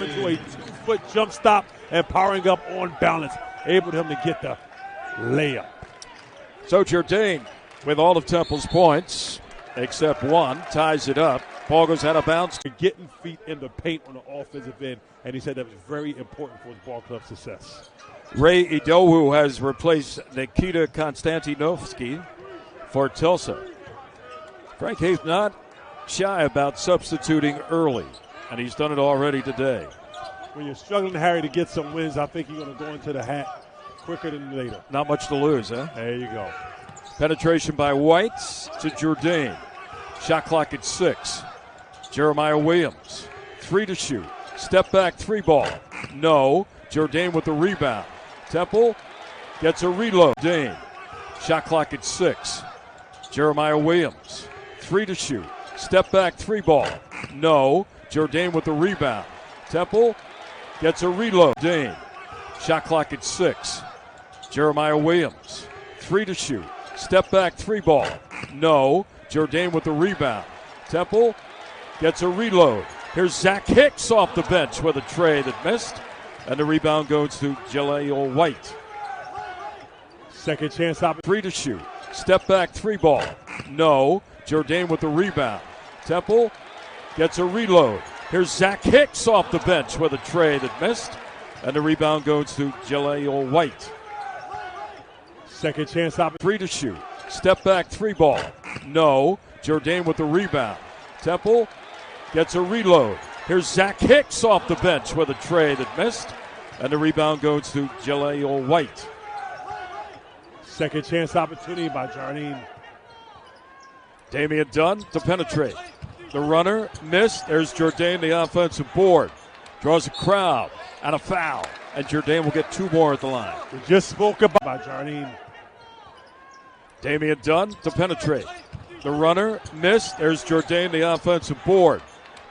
into a 2-foot jump stop and powering up on balance, able to him to get the layup. So Jourdain, with all of Temple's points, except one, ties it up. Ball goes out of bounds. Getting feet in the paint on the offensive end, and he said that was very important for his ball club success. Rey Idowu has replaced Nikita Konstantinovsky for Tulsa. Frank Haith not shy about substituting early, and he's done it already today. When you're struggling, Harry, to get some wins, I think you're going to go into the hat quicker than later. Not much to lose, huh? There you go. Penetration by White to Jourdain. Shot clock at 6. Jeremiah Williams, 3 to shoot. Step back 3 ball. No. Jourdain with the rebound. Temple gets a reload. Jourdain. Shot clock at 6. Jeremiah Williams, 3 to shoot. Step back 3 ball. No. Jourdain with the rebound. Temple gets a reload. Jourdain. Shot clock at 6. Jeremiah Williams, 3 to shoot. Step back 3 ball. No. Jourdain with the rebound. Temple gets a reload. Here's Zach Hicks off the bench with a tray that missed. And the rebound goes to Jaleel White. Second chance opportunity. 3 to shoot. Step back 3 ball. No. Jourdain with the rebound. Temple gets a reload. Here's Zach Hicks off the bench with a tray that missed. And the rebound goes to Jaleel White. Second chance opportunity. 3 to shoot. Step back 3 ball. No. Jourdain with the rebound. Temple gets a reload. Here's Zach Hicks off the bench with a tray that missed. And the rebound goes to Jaleel White. Second chance opportunity by Jardine. Damian Dunn to penetrate. The runner missed. There's Jourdain, the offensive board. Draws a crowd and a foul. And Jourdain will get 2 more at the line. We just spoke about by Jardine. Damian Dunn to penetrate. The runner missed. There's Jourdain, the offensive board.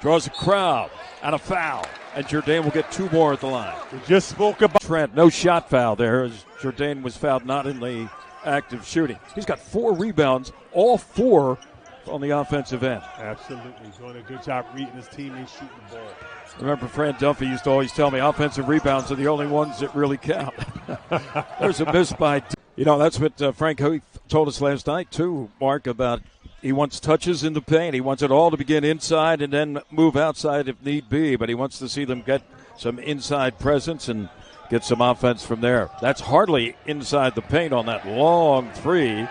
Draws a crowd and a foul. And Jourdain will get 2 more at the line. We just spoke about Trent. No shot foul there as Jourdain was fouled not in the act of shooting. He's got 4 rebounds, all 4 on the offensive end. Absolutely. Doing a good job reading his teammates, shooting the ball. Remember, Fran Duffy used to always tell me offensive rebounds are the only ones that really count. There's a miss by... You know, that's what Frank Heath told us last night, too, Mark, about he wants touches in the paint. He wants it all to begin inside and then move outside if need be, but he wants to see them get some inside presence and get some offense from there. That's hardly inside the paint on that long 3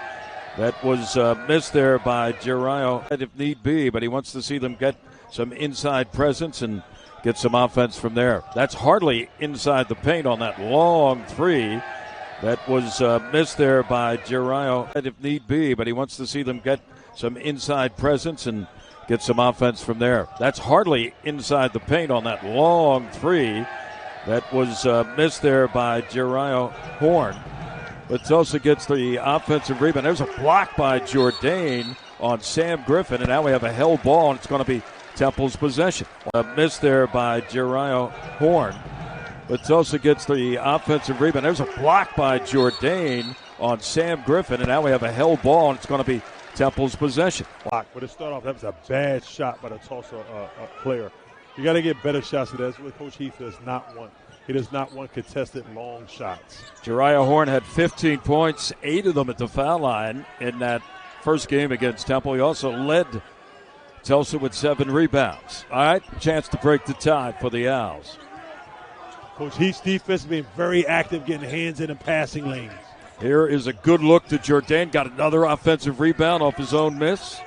that was missed there by Jeriah if need be, but he wants to see them get some inside presence and get some offense from there. That's hardly inside the paint on that long 3 that was missed there by Jeriah if need be, but he wants to see them get some inside presence and get some offense from there. That's hardly inside the paint on that long 3 that was missed there by Jeriah Horn. But Tulsa gets the offensive rebound. There's a block by Jourdain on Sam Griffin, and now we have a held ball, and it's going to be Temple's possession. Missed there by Jeriah Horn. But Tulsa gets the offensive rebound. There's a block by Jourdain on Sam Griffin, and now we have a held ball, and it's going to be Temple's possession. Block. But to start off, that was a bad shot by the Tulsa player. You got to get better shots. That's what Coach Heath does not want. He does not want contested long shots. Jeriah Horn had 15 points, 8 of them at the foul line in that first game against Temple. He also led Tulsa with 7 rebounds. All right, chance to break the tie for the Owls. Coach Heath's defense being very active, getting hands in and passing lanes. Here is a good look to Jourdain. Got another offensive rebound off his own miss.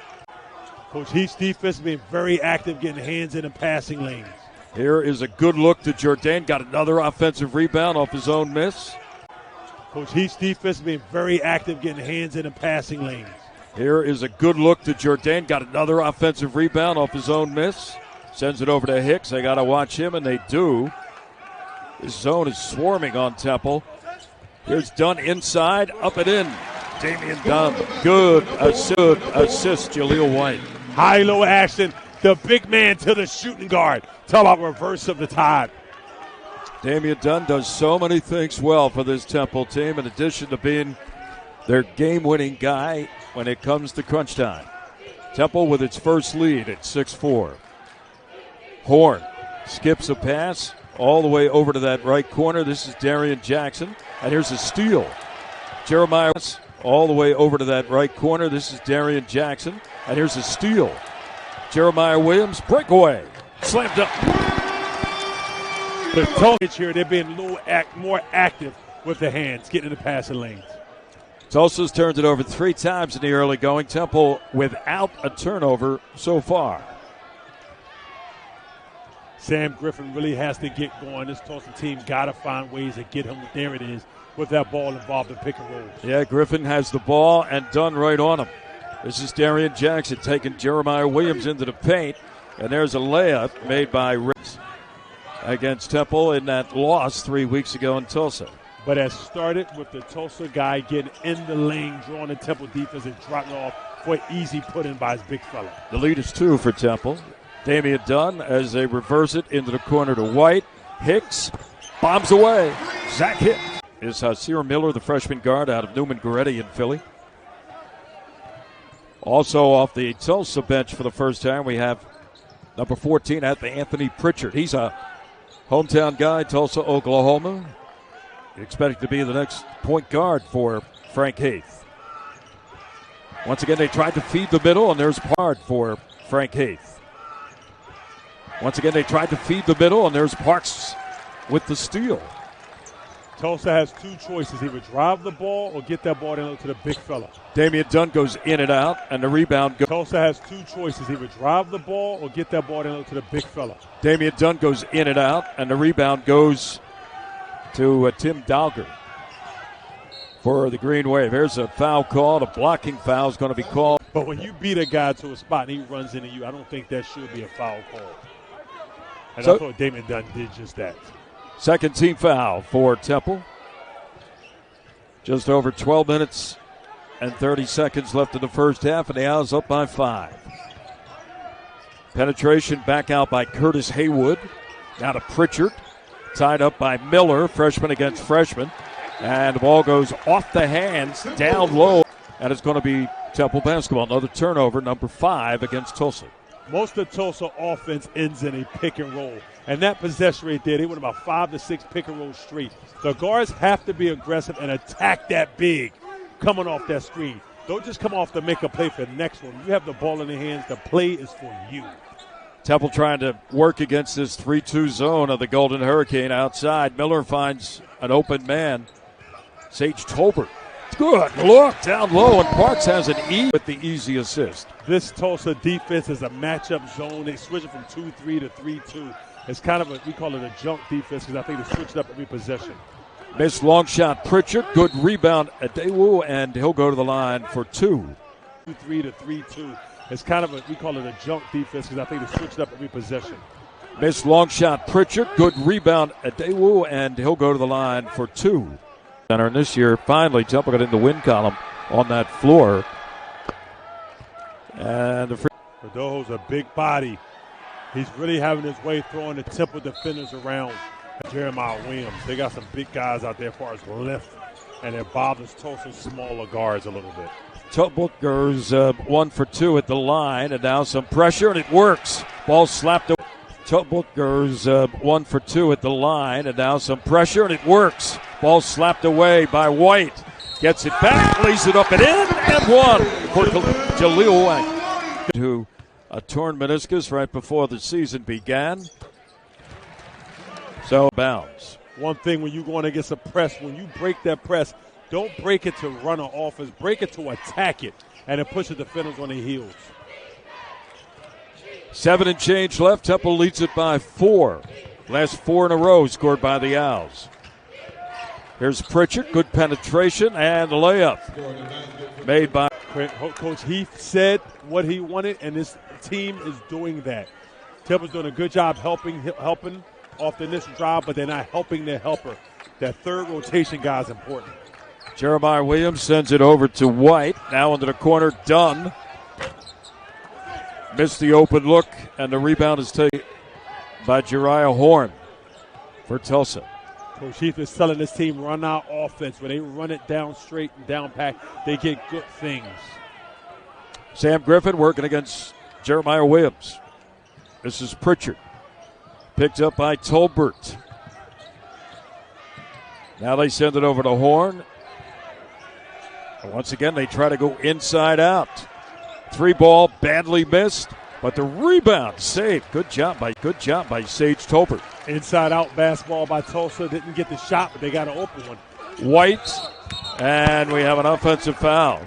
Coach Heath's defense being very active, getting hands in and passing lanes. Here is a good look to Jourdain. Got another offensive rebound off his own miss. Coach Heath's defense being very active, getting hands in and passing lanes. Here is a good look to Jourdain. Got another offensive rebound off his own miss. Sends it over to Hicks. They got to watch him, and they do. This zone is swarming on Temple. Here's Dunn inside, up and in. Damian Dunn, good assist, Jaleel White. High-low action, the big man to the shooting guard. Talk about reverse of the tide. Damian Dunn does so many things well for this Temple team, in addition to being their game-winning guy when it comes to crunch time. Temple with its first lead at 6-4. Horn skips a pass all the way over to that right corner. This is Darian Jackson, and here's a steal. Jeremiah all the way over to that right corner. This is Darian Jackson, and here's a steal. Jeremiah Williams, breakaway, slammed up. But Tulsa here, they're being a little more active with the hands, getting in the passing lanes. Tulsa's turned it over 3 times in the early going. Temple without a turnover so far. Sam Griffin really has to get going. This Tulsa team got to find ways to get him. There it is, with that ball involved in pick and rolls. Yeah, Griffin has the ball and done right on him. This is Darian Jackson taking Jeremiah Williams into the paint. And there's a layup made by Reyes against Temple in that loss 3 weeks ago in Tulsa. But it started with the Tulsa guy getting in the lane, drawing the Temple defense and dropping off for an easy put-in by his big fella. The lead is 2 for Temple. Damian Dunn as they reverse it into the corner to White. Hicks bombs away. Zach Hicks is Hasir Miller, the freshman guard out of Newman Goretti in Philly. Also off the Tulsa bench for the first time, we have number 14 at the Anthony Pritchard. He's a hometown guy, Tulsa, Oklahoma. Expected to be the next point guard for Frank Haith. Once again, they tried to feed the middle, and there's Pard for Frank Haith. Once again, they tried to feed the middle, and there's Parks with the steal. Tulsa has 2 choices, either drive the ball or get that ball down to the big fella. Damian Dunn goes in and out, and the rebound goes. Tulsa has 2 choices, either drive the ball or get that ball down to the big fella. Damian Dunn goes in and out, and the rebound goes to Tim Dowger for the Green Wave. Here's a foul called. A blocking foul is going to be called. But when you beat a guy to a spot and he runs into you, I don't think that should be a foul call. And I thought Damian Dunn did just that. Second team foul for Temple. Just over 12 minutes and 30 seconds left in the first half, and the Owls up by 5. Penetration back out by Curtis Haywood. Now to Pritchard. Tied up by Miller, freshman against freshman. And the ball goes off the hands, down low. And it's going to be Temple basketball. Another turnover, number 5 against Tulsa. Most of Tulsa offense ends in a pick and roll. And that possession right there, they went about 5 to 6 pick and roll straight. The guards have to be aggressive and attack that big coming off that screen. Don't just come off to make a play for the next one. You have the ball in the hands. The play is for you. Temple trying to work against this 3-2 zone of the Golden Hurricane outside. Miller finds an open man. Sage Tolbert. Good look down low, and Parks has an E with the easy assist. This Tulsa defense is a matchup zone. They switch it from 2-3 to 3-2. It's kind of we call it a junk defense because I think they switched up every possession. Missed long shot Pritchard. Good rebound Idowu, and he'll go to the line for 2. 2-3 to 3-2. It's kind of we call it a junk defense because I think they switched up every possession. Missed long shot Pritchard. Good rebound Idowu, and he'll go to the line for 2. And this year, finally, Temple got in the win column on that floor. And Idohu's a big body. He's really having his way throwing the Temple defenders around. Jeremiah Williams. They got some big guys out there as far as length, and it bothers Tulsa's smaller guards a little bit. Temple goes 1 for 2 at the line, and now some pressure, and it works. Ball slapped away. Temple goes 1 for 2 at the line, and now some pressure, and it works. Ball slapped away by White. Gets it back, lays it up and in, and 1 for Jaleel White. To a torn meniscus right before the season began. So bounds. One thing when you're going against a press, when you break that press, don't break it to run an offense. Break it to attack it, and it pushes the defenders on their heels. 7 and change left. Temple leads it by 4. Last 4 in a row scored by the Owls. Here's Pritchard. Good penetration and the layup made by Coach Heath said what he wanted, and this team is doing that. Temple's doing a good job helping off the initial drive, but they're not helping their helper. That third rotation guy is important. Jeremiah Williams sends it over to White. Now into the corner, Dunn. Missed the open look, and the rebound is taken by Jeriah Horn for Tulsa. Coach Heath is telling this team run out offense. When they run it down straight and down pack, they get good things. Sam Griffin working against Jeremiah Williams. This is Pritchard. picked up by Tolbert. Now they send it over to Horn. And once again, they try to go inside out. 3 ball, badly missed, but the rebound saved. Good job by Sage Tolbert. Inside out basketball by Tulsa. Didn't get the shot, but they got an open one. White, and we have an offensive foul.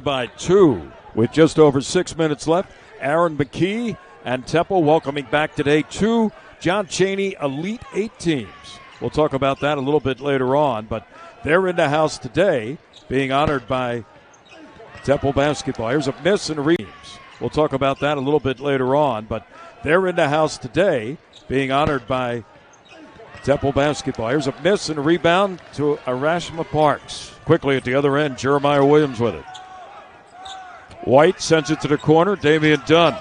By 2 with just over 6 minutes left. Aaron McKee and Temple welcoming back today 2 John Chaney Elite 8 teams. We'll talk about that a little bit later on, but they're in the house today being honored by Temple basketball. Here's a miss and a rebound. We'll talk about that a little bit later on, but they're in the house today being honored by Temple basketball. Here's a miss and a rebound to Arashma Parks. Quickly at the other end, Jeremiah Williams with it. White sends it to the corner. Damian Dunn.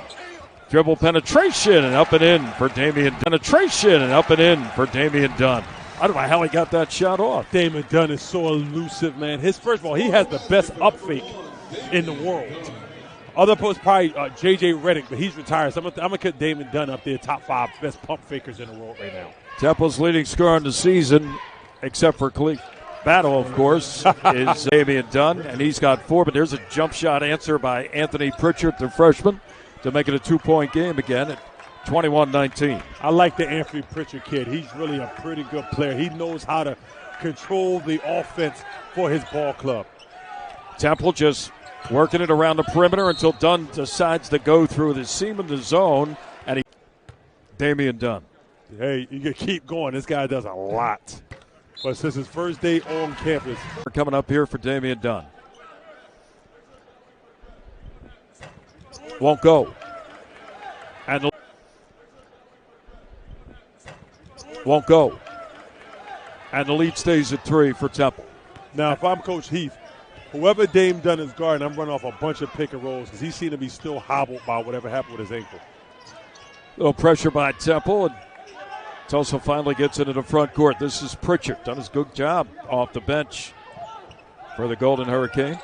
Dribble penetration and up and in for Damian Dunn. I don't know how he got that shot off. Damian Dunn is so elusive, man. First of all, he has the best up fake in the world. Other post probably J.J. Redick, but he's retired. So I'm going to put Damian Dunn up there, top 5 best pump fakers in the world right now. Temple's leading scorer in the season, except for Battle, of course, is Damian Dunn, and he's got 4. But there's a jump shot answer by Anthony Pritchard, the freshman, to make it a 2-point game again at 21-19. I like the Anthony Pritchard kid. He's really a pretty good player. He knows how to control the offense for his ball club. Temple just working it around the perimeter until Dunn decides to go through the seam in the zone, and Damian Dunn. Hey, you can keep going. This guy does a lot. But since his first day on campus. We're coming up here for Damian Dunn. Won't go. And won't go. And the lead stays at 3 for Temple. Now, if I'm Coach Heath, whoever Dame Dunn is guarding, I'm running off a bunch of pick and rolls because he seemed to be still hobbled by whatever happened with his ankle. Little pressure by Temple, and Tulsa finally gets into the front court. This is Pritchard. Done his good job off the bench for the Golden Hurricane.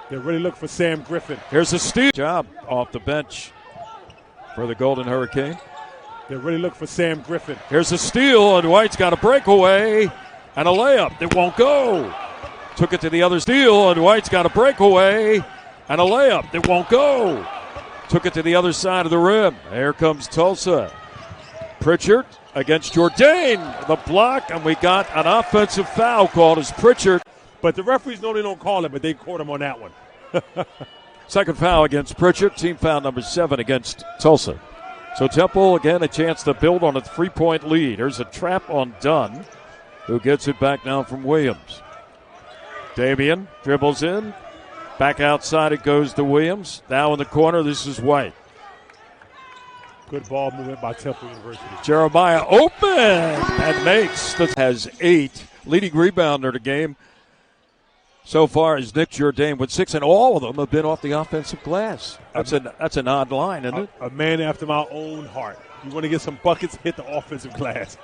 They really look for Sam Griffin. Here's a steal. Job off the bench for the Golden Hurricane. They really look for Sam Griffin. Here's a steal, and White's got a breakaway and a layup. It won't go. Took it to the other steal, and White's got a breakaway and a layup. It won't go. Took it to the other side of the rim. Here comes Tulsa. Pritchard against Jourdain. The block, and we got an offensive foul called as Pritchard. But the referees normally don't call it, but they caught him on that one. Second foul against Pritchard. Team foul number 7 against Tulsa. So Temple, again, a chance to build on a 3-point lead. There's a trap on Dunn, who gets it back now from Williams. Damian dribbles in. Back outside it goes to Williams. Now in the corner, this is White. Good ball movement by Temple University. Jeremiah open and makes. Has 8. Leading rebounder of the game so far is Nick Jourdain with 6, and all of them have been off the offensive glass. That's an odd line, isn't it? A man after my own heart. You want to get some buckets, hit the offensive glass.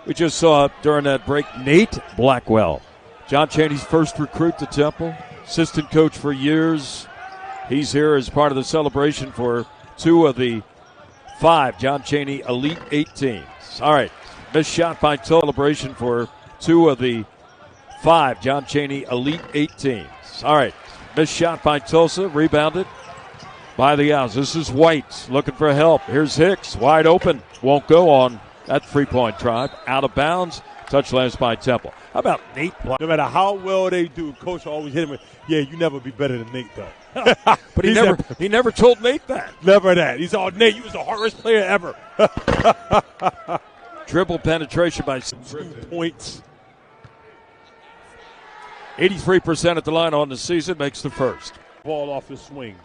We just saw during that break Nate Blackwell, John Chaney's first recruit to Temple, assistant coach for years. He's here as part of the celebration for 2 of the 5 John Chaney Elite 8 teams. All right, missed shot by Tulsa. Celebration for 2 of the 5 John Chaney Elite 8 teams. All right, missed shot by Tulsa, rebounded by the Owls. This is White looking for help. Here's Hicks, wide open, won't go on that 3-point try. Out of bounds, touchdowns by Temple. How about Nate Black? No matter how well they do, coach always hit him with, yeah, you never be better than Nate, though. But he never told Nate that. Never that. He said, oh, Nate, you was the hardest player ever. Dribble penetration by 2 points. 83% at the line on the season, makes the first. Ball off the swing.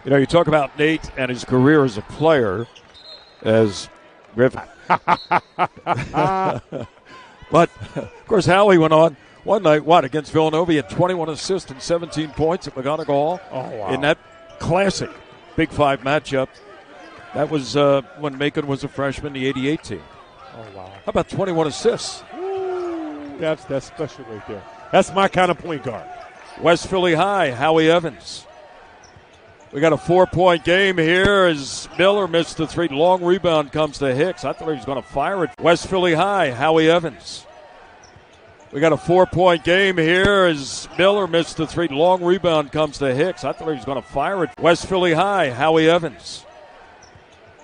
You know, you talk about Nate and his career as a player, as Griffin. But, of course, Howie went on one night, against Villanova. He had 21 assists and 17 points at McGonigal Hall. Oh, wow. In that classic Big 5 matchup. That was when Macon was a freshman, the 88 team. Oh, wow. How about 21 assists? Ooh, that's special right there. That's my kind of point guard. West Philly High, Howie Evans. We got a 4-point game here as Miller missed the three. Long rebound comes to Hicks. I thought he was going to fire it. West Philly High, Howie Evans. We got a 4-point game here as Miller missed the three. Long rebound comes to Hicks. I thought he was going to fire it. West Philly High, Howie Evans.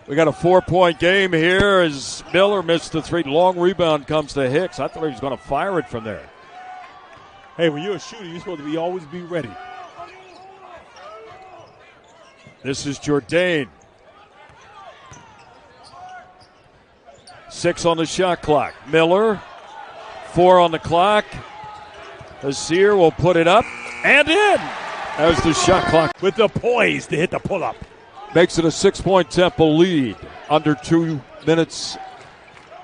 We got a 4-point game here as Miller missed the three. Long rebound comes to Hicks. I thought he was going to fire it from there. Hey, when you're a shooter, you're supposed to always be ready. This is Jourdain. 6 on the shot clock. Miller, 4 on the clock. Azir will put it up and in. As the shot clock. With the poise to hit the pull-up. Makes it a 6-point Temple lead. Under 2 minutes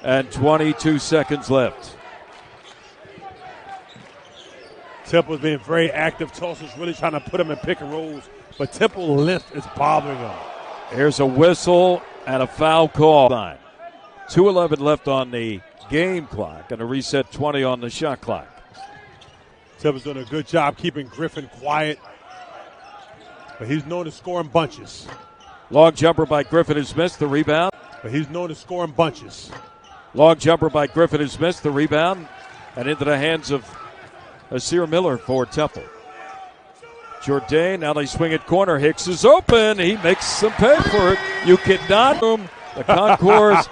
and 22 seconds left. Temple's being very active. Tulsa's really trying to put him in pick and rolls. But Temple length is bothering him. Here's a whistle and a foul call. 2:11 left on the game clock and a reset 20 on the shot clock. Temple's doing a good job keeping Griffin quiet. But he's known to score in bunches. Long jumper by Griffin is missed. The rebound. But he's known to score in bunches. Long jumper by Griffin is missed. The rebound. And into the hands of Azir Miller for Temple. Jourdain, now they swing at corner. Hicks is open. He makes them pay for it. You cannot. The concourse.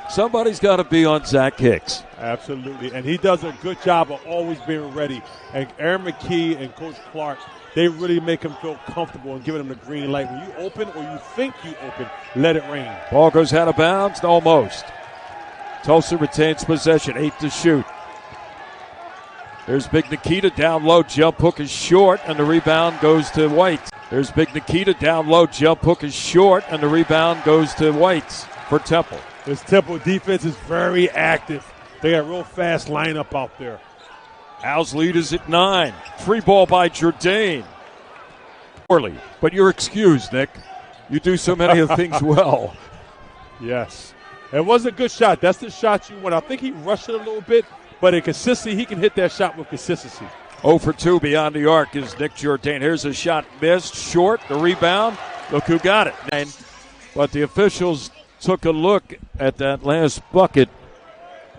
Somebody's got to be on Zach Hicks. Absolutely. And he does a good job of always being ready. And Aaron McKee and Coach Clark, they really make him feel comfortable and giving him the green light. When you open or you think you open, let it rain. Ball goes out of bounds. Almost. Tulsa retains possession. 8 to shoot. There's Big Nikita down low. Jump hook is short, and the rebound goes to White. There's Big Nikita down low. Jump hook is short, and the rebound goes to White for Temple. This Temple defense is very active. They got a real fast lineup out there. Al's lead is at 9. Free ball by Jourdain. Poorly, but you're excused, Nick. You do so many of the things well. Yes. It was a good shot. That's the shot you want. I think he rushed it a little bit. But in consistency, he can hit that shot with consistency. 0 for 2 beyond the arc is Nick Jourdain. Here's a shot missed, short, the rebound. Look who got it. But the officials took a look at that last bucket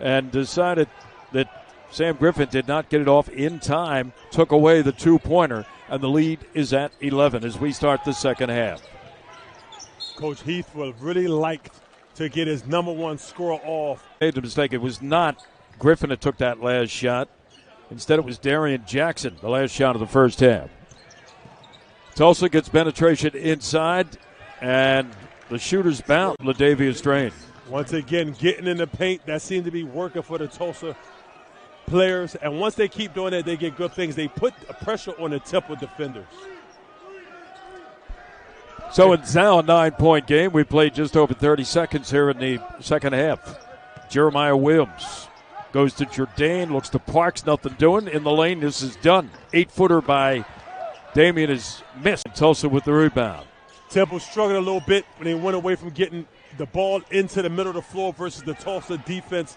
and decided that Sam Griffin did not get it off in time, took away the 2-pointer, and the lead is at 11 as we start the second half. Coach Heath would really like to get his number one scorer off. Made the mistake. It was not Griffin that took that last shot. Instead, it was Darian Jackson, the last shot of the first half. Tulsa gets penetration inside, and the shooter's bound. Ladavius Drain. Once again, getting in the paint, that seemed to be working for the Tulsa players. And once they keep doing that, they get good things. They put pressure on the Temple defenders. So it's now a 9-point game. We played just over 30 seconds here in the second half. Jeremiah Williams goes to Jourdain, looks to Parks, nothing doing. In the lane, this is done. 8-footer by Damian is missed. Tulsa with the rebound. Temple struggled a little bit when they went away from getting the ball into the middle of the floor versus the Tulsa defense,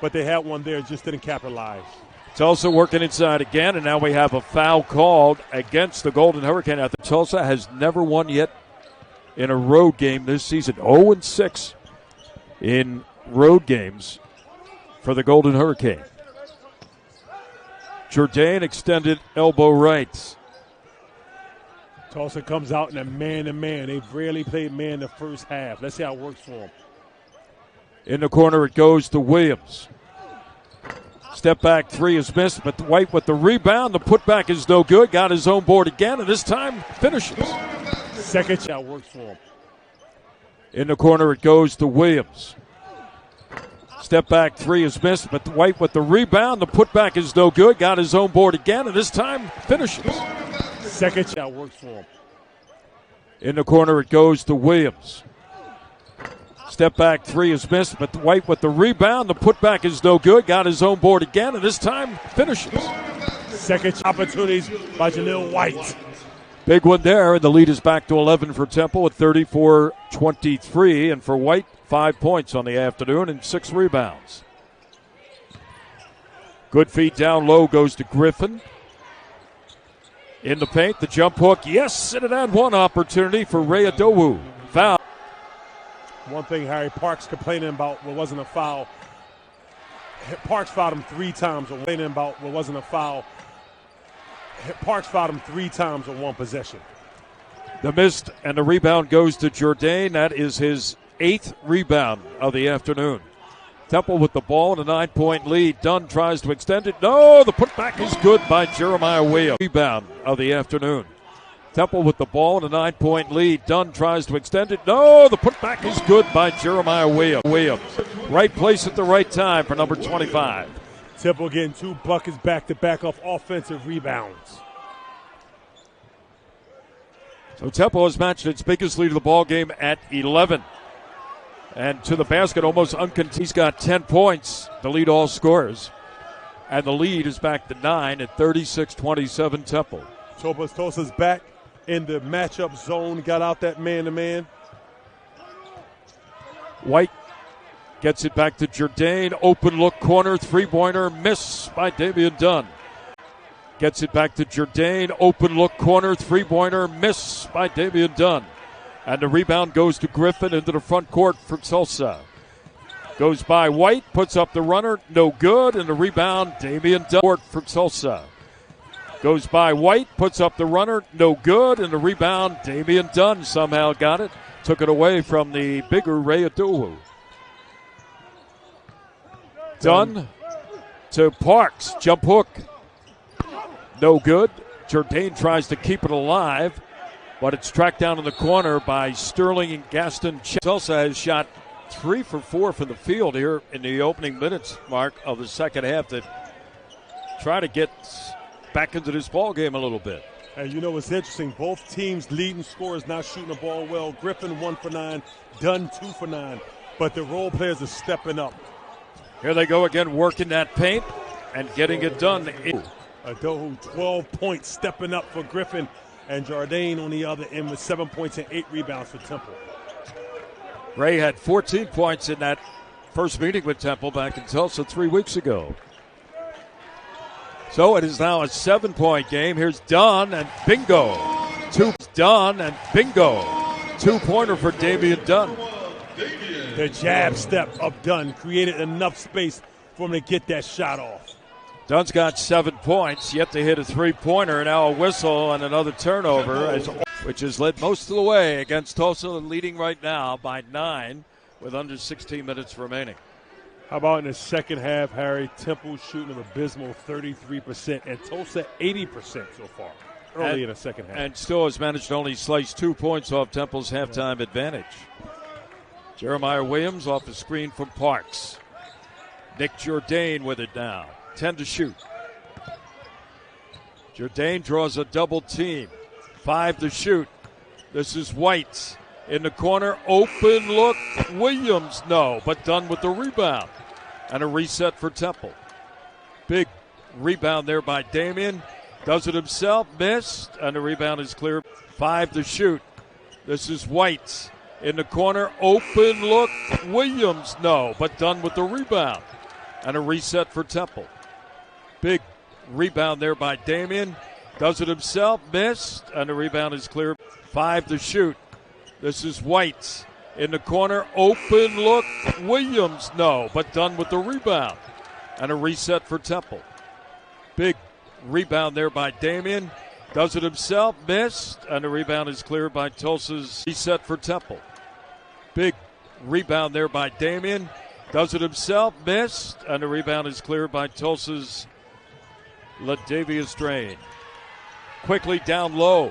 but they had one there, just didn't capitalize. Tulsa working inside again, and now we have a foul called against the Golden Hurricane. I think Tulsa has never won yet in a road game this season. 0-6 in road games for the Golden Hurricane. Jourdain extended elbow right. Tulsa comes out in a man-to-man. They've rarely played man the first half. Let's see how it works for them. In the corner it goes to Williams. Step back three is missed, but White with the rebound. The putback is no good. Got his own board again, and this time finishes. Second shot works for him. In the corner it goes to Williams. Step back three is missed, but White with the rebound. The putback is no good. Got his own board again, and this time finishes. Second shot works for him. In the corner it goes to Williams. Step back three is missed, but White with the rebound. The putback is no good. Got his own board again, and this time finishes. Second opportunities by Jaleel White. Big one there, and the lead is back to 11 for Temple at 34-23, and for White, 5 points on the afternoon and 6 rebounds. Good feed down low goes to Griffin. In the paint, the jump hook, yes, and an and one opportunity for Rey Idowu. Foul. One thing Harry Parks complaining about what wasn't a foul. Parks fouled him 3 times, complaining about what wasn't a foul. Parks fouled him 3 times on one possession. The missed and the rebound goes to Jourdain. That is his 8th rebound of the afternoon. Temple with the ball and a 9-point lead. Dunn tries to extend it. No, the putback is good by Jeremiah Williams. Rebound of the afternoon. Temple with the ball and a 9-point lead. Dunn tries to extend it. No, the putback is good by Jeremiah Williams. Right place at the right time for number 25. Temple getting 2 buckets back-to-back off offensive rebounds. So Temple has matched its biggest lead of the ball game at 11. And to the basket, almost uncontested. He's got 10 points to lead all scorers. And the lead is back to 9 at 36-27 Temple. Tulsa's back in the matchup zone, got out that man-to-man. White gets it back to Jourdain. Open look corner, 3-pointer, miss by Damian Dunn. Gets it back to Jourdain. Open look corner, 3-pointer, miss by Damian Dunn. And the rebound goes to Griffin into the front court for Tulsa. Goes by White, puts up the runner, no good, and the rebound, Damian Dunn for Tulsa. Goes by White, puts up the runner, no good, and the rebound, Damian Dunn somehow got it. Took it away from the bigger Rey Idowu. Dunn to Parks, jump hook. No good. Jourdain tries to keep it alive, but it's tracked down in the corner by Sterling and Gaston. Tulsa has shot 3 for 4 from the field here in the opening minutes, Mark, of the second half to try to get back into this ball game a little bit. And you know what's interesting? Both teams' leading scorers not shooting the ball well. Griffin 1 for 9, Dunn 2 for 9, but the role players are stepping up. Here they go again, working that paint and getting it done. Idowu 12 points, stepping up for Griffin. And Jourdain on the other end with 7 points and 8 rebounds for Temple. Ray had 14 points in that first meeting with Temple back in Tulsa 3 weeks ago. So it is now a 7-point game. Here's Dunn and bingo. 2 Dunn and bingo. 2-pointer for Damian Dunn. The jab step of Dunn created enough space for him to get that shot off. Dunn's got 7 points, yet to hit a 3-pointer. Now a whistle and another turnover, which has led most of the way against Tulsa, leading right now by 9 with under 16 minutes remaining. How about in the second half, Harry? Temple shooting an abysmal 33%, and Tulsa 80% so far early in the second half. And still has managed to only slice 2 points off Temple's halftime advantage. Jeremiah Williams off the screen from Parks. Nick Jourdain with it now. 10 to shoot. Jourdain draws a double team. 5 to shoot. This is White in the corner. Open look. Williams, no, but Dunn with the rebound. And a reset for Temple. Big rebound there by Damian. Does it himself. Missed. And the rebound is clear. 5 to shoot. This is White in the corner. Open look. Williams, no, but Dunn with the rebound. And a reset for Temple. Big rebound there by Damian. Does it himself. Missed. And the rebound is clear. 5 to shoot. This is White in the corner. Open look. Williams, no, but Dunn with the rebound. And a reset for Temple. Big rebound there by Damian. Does it himself. Missed. And the rebound is cleared by Tulsa's reset for Temple. Big rebound there by Damian. Does it himself. Missed. And the rebound is cleared by Tulsa's Latavius Drain. Quickly down low.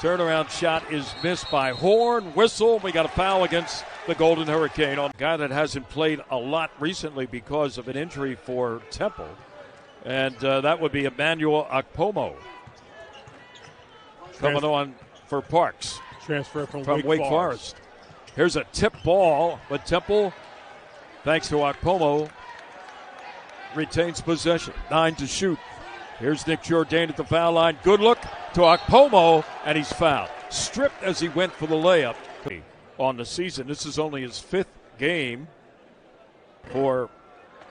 Turnaround shot is missed by Horn. Whistle. We got a foul against the Golden Hurricane on a guy that hasn't played a lot recently because of an injury for Temple. And that would be Emmanuel Akpomo coming on for Parks. Transfer from Wake Forest. Here's a tip ball, but Temple, thanks to Akpomo, retains possession. 9 to shoot. Here's Nick Jourdain at the foul line. Good look to Akpomo, and he's fouled. Stripped as he went for the layup on the season. This is only his 5th game for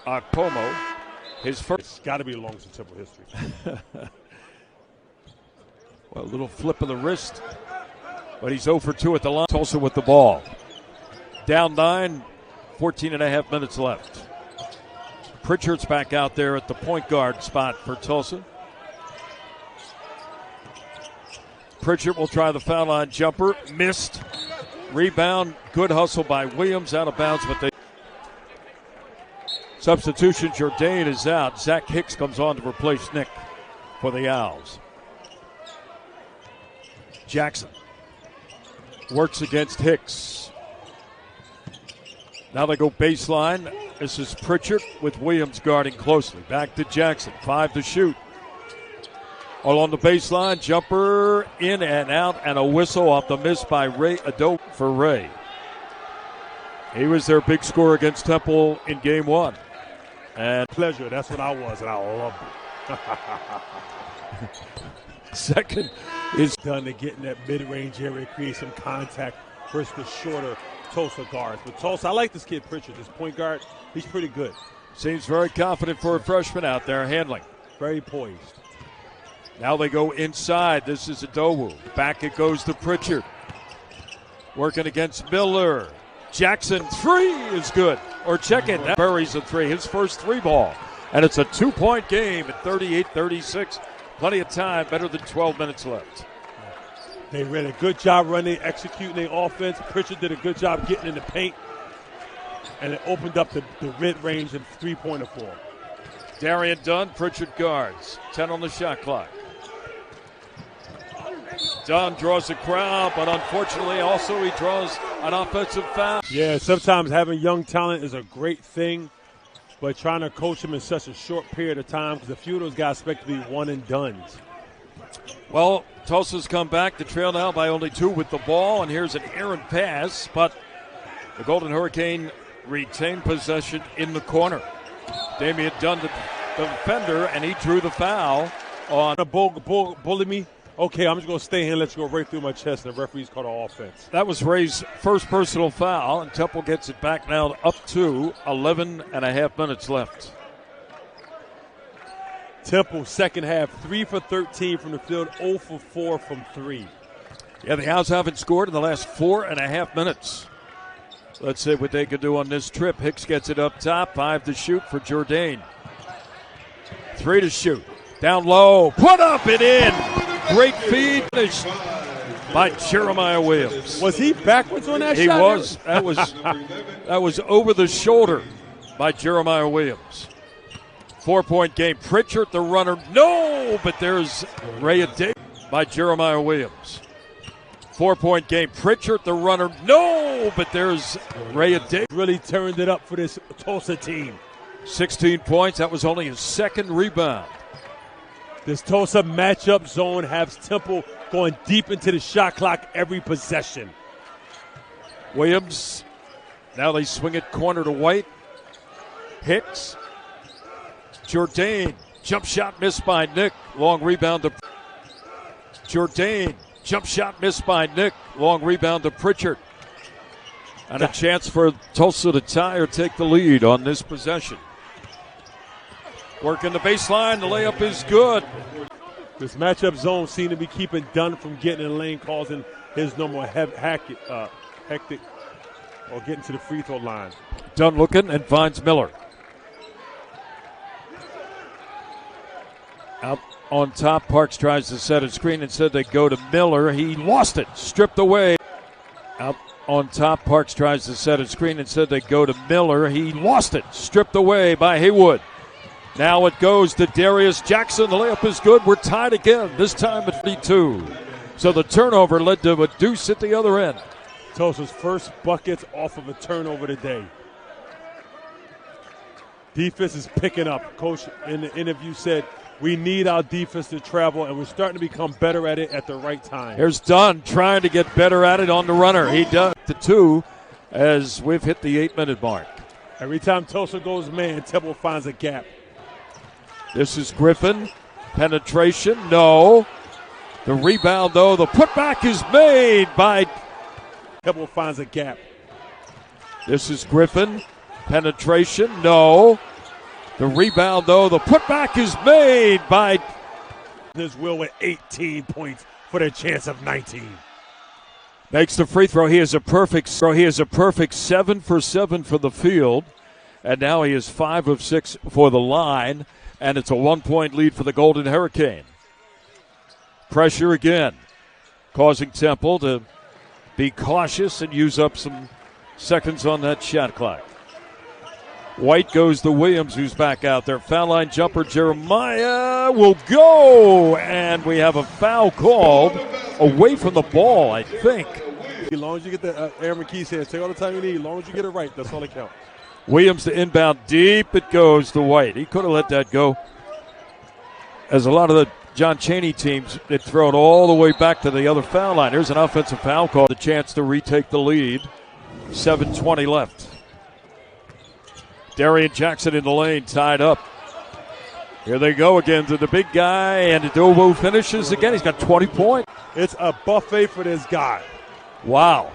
Akpomo. His first. It's got to be the longest in Temple history. Well, a little flip of the wrist, but he's 0 for 2 at the line. Tulsa with the ball. Down 9, 14 and a half minutes left. Pritchard's back out there at the point guard spot for Tulsa. Pritchard will try the foul line jumper. Missed. Rebound. Good hustle by Williams. Out of bounds, but they. Substitution. Jourdain is out. Zach Hicks comes on to replace Nick for the Owls. Jackson works against Hicks. Now they go baseline. This is Pritchard with Williams guarding closely. Back to Jackson. 5 to shoot. All on the baseline. Jumper in and out, and a whistle off the miss by Rey Idowu for Ray. He was their big scorer against Temple in game 1. And pleasure. That's what I was, and I loved it. Second is done to get in that mid-range area, create some contact versus the shorter Tulsa guards. But Tulsa, I like this kid Pritchard, this point guard. He's pretty good. Seems very confident for a freshman out there handling. Very poised. Now they go inside. This is Idowu. Back it goes to Pritchard. Working against Miller. Jackson, 3 is good. Or check it. That buries a 3. His first 3 ball. And it's a 2-point game at 38-36. Plenty of time. Better than 12 minutes left. They did a good job running, executing their offense. Pritchard did a good job getting in the paint. And it opened up the mid-range and three-pointer for him. Darian Dunn, Pritchard guards. 10 on the shot clock. Dunn draws a crowd, but unfortunately also he draws an offensive foul. Yeah, sometimes having young talent is a great thing, but trying to coach them in such a short period of time, because a few of those guys expect to be one-and-dones. Well, Tulsa's come back to trail now by only 2 with the ball, and here's an errant pass, but the Golden Hurricane retain possession in the corner. Damian Dunn, the defender, and he drew the foul on a bully me. Okay, I'm just going to stay here and let you go right through my chest, and the referee's called an offense. That was Ray's first personal foul, and Temple gets it back now up to 11 and a half minutes left. Temple, second half, 3 for 13 from the field, 0 for 4 from 3. Yeah, the Owls haven't scored in the last 4.5 minutes. Let's see what they can do on this trip. Hicks gets it up top, 5 to shoot for Jourdain. 3 to shoot. Down low, put up and in. Great feed finished by Jeremiah Williams. Was he backwards on that shot? He was. That was over the shoulder by Jeremiah Williams. 4-point game. Pritchard, the runner. No, but there's Rey Idowu by Jeremiah Williams. 4-point game. Pritchard, the runner. No, but there's Rey Idowu. Really turned it up for this Tulsa team. 16 points. That was only his second rebound. This Tulsa matchup zone has Temple going deep into the shot clock every possession. Williams. Now they swing it corner to White. Hicks. Jourdain. Jump shot missed by Nick. Long rebound to Jourdain. Jump shot missed by Nick. Long rebound to Pritchard. And a chance for Tulsa to tie or take the lead on this possession. Working the baseline. The layup is good. This matchup zone seemed to be keeping Dunn from getting in the lane, causing his normal hectic or getting to the free throw line. Dunn looking and finds Miller. Out on top, Parks tries to set a screen. Instead, they go to Miller. He lost it. Stripped away. Out on top, Parks tries to set a screen. Instead, they go to Miller. He lost it. Stripped away by Haywood. Now it goes to Darius Jackson. The layup is good. We're tied again, this time at 32. So the turnover led to a deuce at the other end. Tulsa's first buckets off of a turnover today. Defense is picking up. Coach in the interview said, we need our defense to travel, and we're starting to become better at it at the right time. Here's Dunn trying to get better at it on the runner. He does the 2 as we've hit the 8-minute mark. Every time Tulsa goes man, Temple finds a gap. This is Griffin. Penetration, no. The rebound, though. The putback is made by Temple finds a gap. This is Griffin. Penetration, no. The rebound, though. The putback is made by This Will with 18 points, for their chance of 19. Makes the free throw. He is a perfect 7 for 7 for the field. And now he is 5 of 6 for the line. And it's a 1-point lead for the Golden Hurricane. Pressure again, causing Temple to be cautious and use up some seconds on that shot clock. White goes to Williams, who's back out there. Foul line jumper, Jeremiah will go. And we have a foul called away from the ball, I think. As long as you get the Aaron McKee said, take all the time you need. As long as you get it right, that's all that counts. Williams to inbound deep. It goes to White. He could have let that go. As a lot of the John Chaney teams, they throw it all the way back to the other foul line. Here's an offensive foul call. The chance to retake the lead. 7:20 left. Darian Jackson in the lane, tied up. Here they go again to the big guy, and Idowu finishes again. He's got 20 points. It's a buffet for this guy. Wow.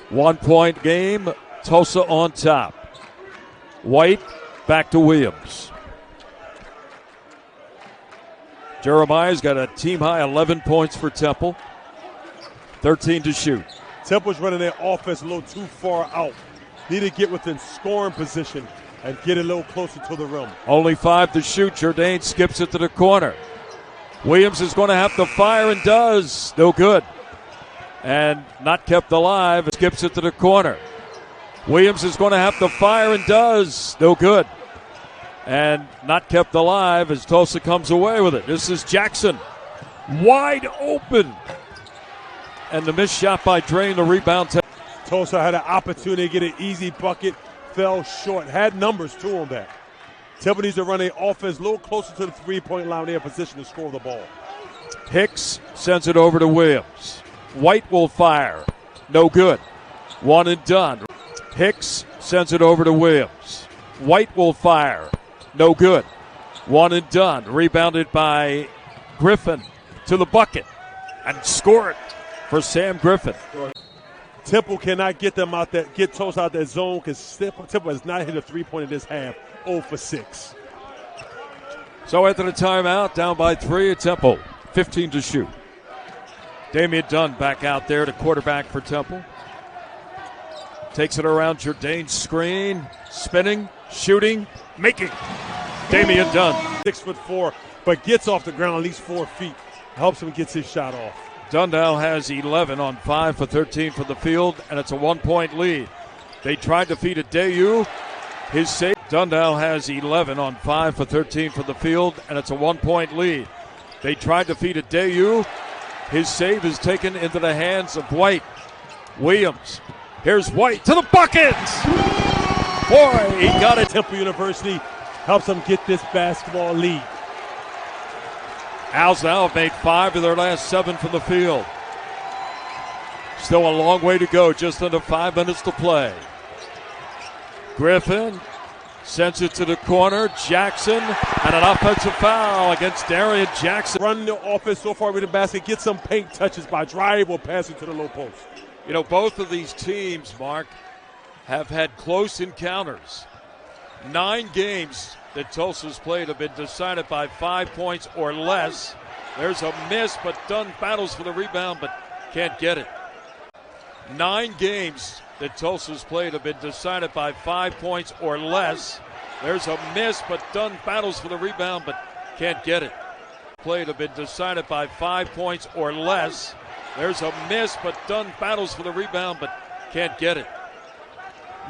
1-point game, Tulsa on top. White back to Williams. Jeremiah's got a team-high 11 points for Temple. 13 to shoot. Temple's running their offense a little too far out. Need to get within scoring position and get a little closer to the rim. Only 5 to shoot. Jourdain skips it to the corner. Williams is going to have to fire and does. No good. And not kept alive. Skips it to the corner. Williams is going to have to fire and does. No good. And not kept alive as Tulsa comes away with it. This is Jackson. Wide open. And the missed shot by Drain, the rebound. Tulsa had an opportunity to get an easy bucket, fell short, had numbers too on that. Temple needs to run their offense a little closer to the three-point line. They're in position to score the ball. Hicks sends it over to Williams. White will fire. No good. One and done. Hicks sends it over to Williams. White will fire. No good. One and done. Rebounded by Griffin to the bucket. And score it for Sam Griffin. Temple cannot get them out that get Tulsa out that zone because Temple has not hit a three-point in this half. 0 for 6. So after the timeout, down by 3 at Temple. 15 to shoot. Damian Dunn back out there to quarterback for Temple. Takes it around Jourdain's screen. Spinning, shooting, making. Damian Dunn. 6'4", but gets off the ground at least 4 feet. Helps him get his shot off. Dunn now has 11 on 5 for 13 for the field, and it's a 1-point lead. They tried to feed Idowu. His save. Dunn now has 11 on 5 for 13 for the field, and it's a 1-point lead. They tried to feed Idowu. His save is taken into the hands of White. Williams. Here's White to the bucket. Boy, he got it. Temple University helps them get this basketball lead. Owls now have made 5 of their last 7 from the field. Still a long way to go, just under 5 minutes to play. Griffin sends it to the corner. Jackson, and an offensive foul against Darian Jackson. Running the offense so far with the basket, get some paint touches by drive or passing to the low post. You know, both of these teams, Mark, have had close encounters. 9 games that Tulsa's played have been decided by 5 points or less. There's a miss, but Dunn battles for the rebound, but can't get it. 9 games that Tulsa's played have been decided by 5 points or less. There's a miss, but Dunn battles for the rebound, but can't get it. Played have been decided by 5 points or less. There's a miss, but Dunn battles for the rebound, but can't get it.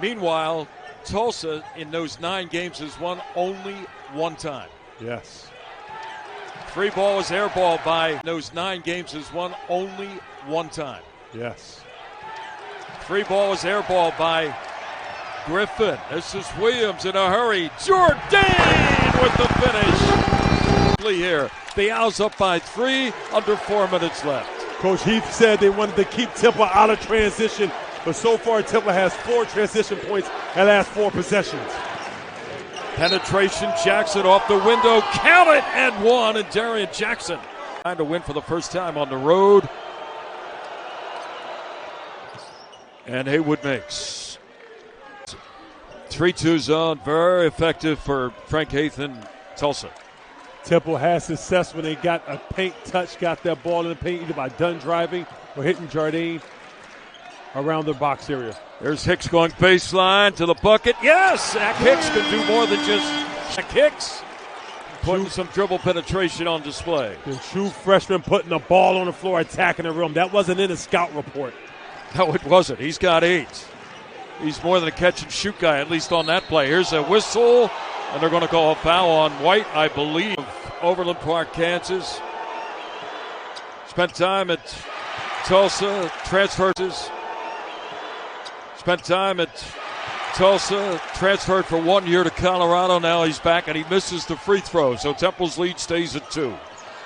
Meanwhile, Tulsa in those 9 games has won only 1 time. Yes. 3 ball is airballed by those 9 games has won only 1 time. Yes. 3 ball is airballed by Griffin. This is Williams in a hurry. Jourdain with the finish. Here, the Owls up by 3, under 4 minutes left. Coach Heath said they wanted to keep Temple out of transition, but so far Temple has 4 transition points in the last 4 possessions. Penetration, Jackson off the window, count it, and 1, and Darian Jackson trying to win for the first time on the road. And Haywood makes. 3-2 zone, very effective for Frank Haith and Tulsa. Temple had success when they got a paint touch, got that ball in the paint either by done driving or hitting Jardine around the box area. There's Hicks going baseline to the bucket. Yes! Zach Hicks can do more than just Zach Hicks. Putting some dribble penetration on display. The true freshman putting the ball on the floor, attacking the rim. That wasn't in a scout report. No, it wasn't. He's got 8. He's more than a catch-and-shoot guy, at least on that play. Here's a whistle, and they're going to call a foul on White, I believe. Overland Park, Kansas. Spent time at Tulsa, transferred. Spent time at Tulsa, transferred for 1 year to Colorado. Now he's back, and he misses the free throw. So Temple's lead stays at 2.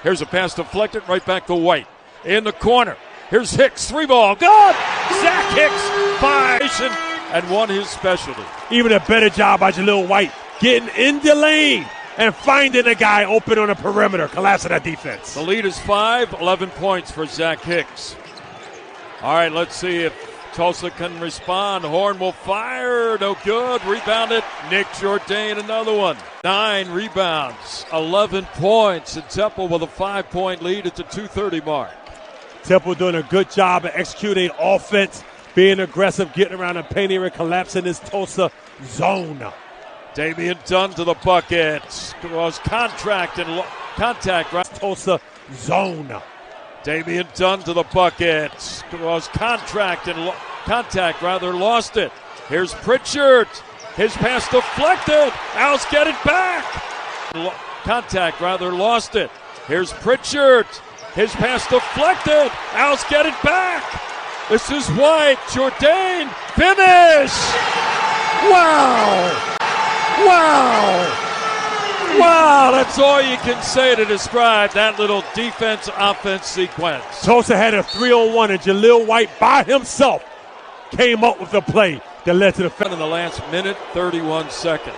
Here's a pass deflected right back to White. In the corner. Here's Hicks, 3-ball. Good! Zach Hicks, 5, and won his specialty. Even a better job by Jaleel White getting in the lane and finding a guy open on the perimeter, collapsing that defense. The lead is 5, 11 points for Zach Hicks. All right, let's see if Tulsa can respond. Horn will fire. No good. Rebounded. Nick Jourdain, another one. 9 rebounds, 11 points. And Temple with a 5-point lead at the 2:30 mark. Temple doing a good job of executing offense, being aggressive, getting around the paint area, collapsing this Tulsa zone. Damian Dunn to the bucket. Was contact. Right? Tulsa zone. Damian Dunn to the bucket. Was contact. Lost it. Here's Pritchard. His pass deflected. Owls get it back. Lost it. Here's Pritchard. His pass deflected. Owls get it back. This is White. Jourdain. Finish. Wow. Wow, that's all you can say to describe that little defense-offense sequence. Tulsa had a 3-on-1, and Jaleel White by himself came up with the play that led to the foul. In the last minute, 31 seconds.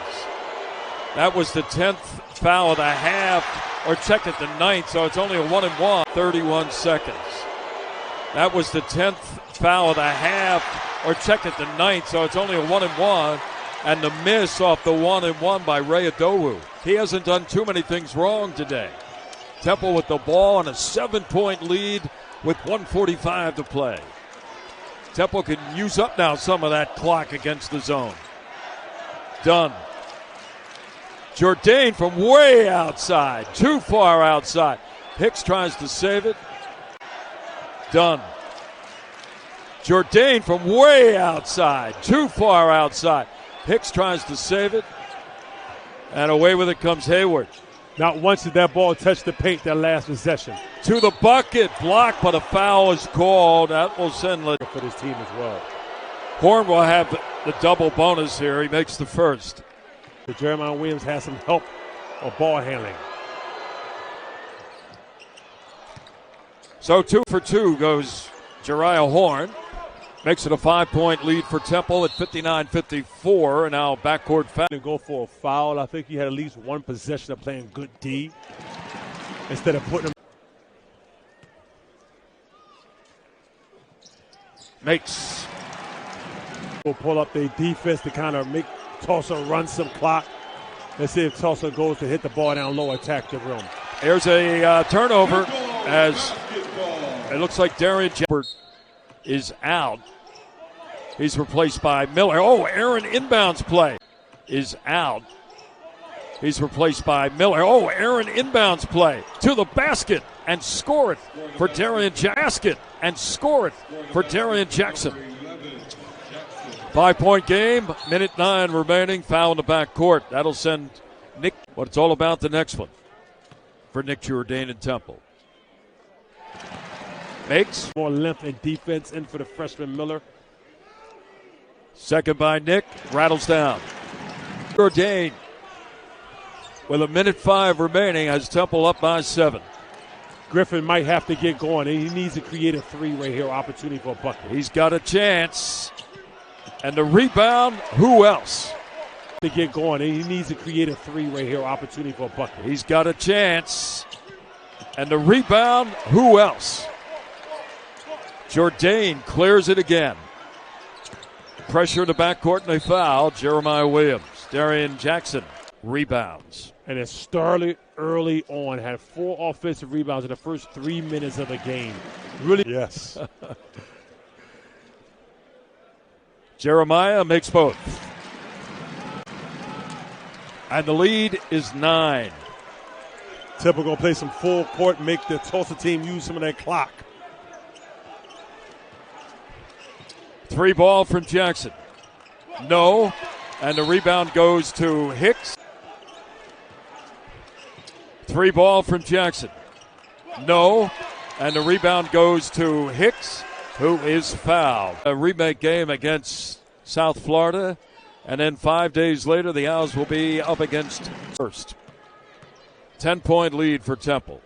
That was the 10th foul of the half, or check it, the 9th, so it's only a 1-and-1. 31 seconds. That was the 10th foul of the half, or check it, the 9th, so it's only a 1-and-1. And the miss off the 1-and-1 by Rey Idowu. He hasn't done too many things wrong today. Temple with the ball and a 7-point lead with 1:45 to play. Temple can use up now some of that clock against the zone. Dunn. Jourdain from way outside, too far outside. Hicks tries to save it. Dunn. Jourdain from way outside, too far outside. Hicks tries to save it, and away with it comes Hayward. Not once did that ball touch the paint that last possession. To the bucket, blocked, but a foul is called. That will send for this team as well. Horn will have the double bonus here. He makes the first. Jeremiah Williams has some help of ball handling. So 2 for 2 goes Jeriah Horn. Makes it a 5-point lead for Temple at 59-54, and now backcourt foul. To go for a foul, I think he had at least one possession of playing good D instead of putting him. Makes. We'll pull up their defense to kind of make Tulsa run some clock. Let's see if Tulsa goes to hit the ball down low, attack the rim. There's a turnover as it looks like Darian Jeppert is out. He's replaced by Miller. Oh, Aaron inbounds play is out. He's replaced by Miller. Oh, Aaron inbounds play to the basket and score it for Darian Jackson. 5-point game, minute 9 remaining, foul in the backcourt. That'll send Nick. What it's all about the next one for Nick Jourdain and Temple. Makes. More length and defense in for the freshman Miller. Second by Nick. Rattles down. Jourdain with a minute 5 remaining has Temple up by 7. Griffin might have to get going. He needs to create a 3 right here. Opportunity for a bucket. He's got a chance. And the rebound, who else? To get going. He needs to create a 3 right here. Opportunity for a bucket. He's got a chance. And the rebound, who else? Jourdain clears it again. Pressure in the backcourt and they foul. Jeremiah Williams. Darian Jackson rebounds. And then Starley early on had 4 offensive rebounds in the first 3 minutes of the game. Really? Yes. Jeremiah makes both. And the lead is 9. Temple going to play some full court, make the Tulsa team use some of that clock. 3 ball from Jackson. No. And the rebound goes to Hicks. 3 ball from Jackson. No. And the rebound goes to Hicks, who is fouled. A remake game against South Florida. And then 5 days later, the Owls will be up against first. 10-point lead for Temple.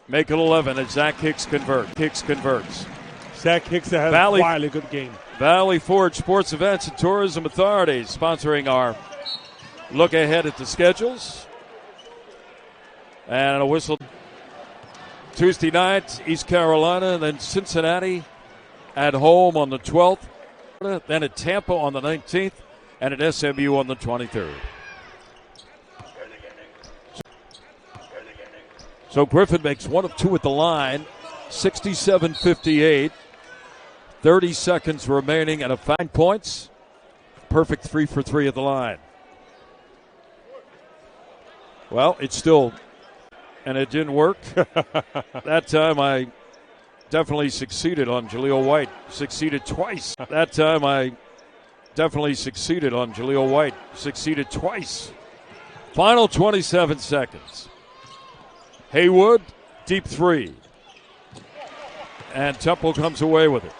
Make it 11 as Zach Hicks converts. Zach Hicks has a wildly good game. Valley Forge Sports Events and Tourism Authority sponsoring our look ahead at the schedules. And a whistle. Tuesday night, East Carolina, and then Cincinnati at home on the 12th. Then at Tampa on the 19th, and at SMU on the 23rd. So Griffin makes 1 of 2 at the line, 67-58. 30 seconds remaining and 5 points. Perfect 3 for 3 at the line. Well, it's still, and it didn't work. That time I definitely succeeded on Jaleel White. Succeeded twice. That time I definitely succeeded on Jaleel White. Succeeded twice. Final 27 seconds. Haywood, deep 3. And Temple comes away with it.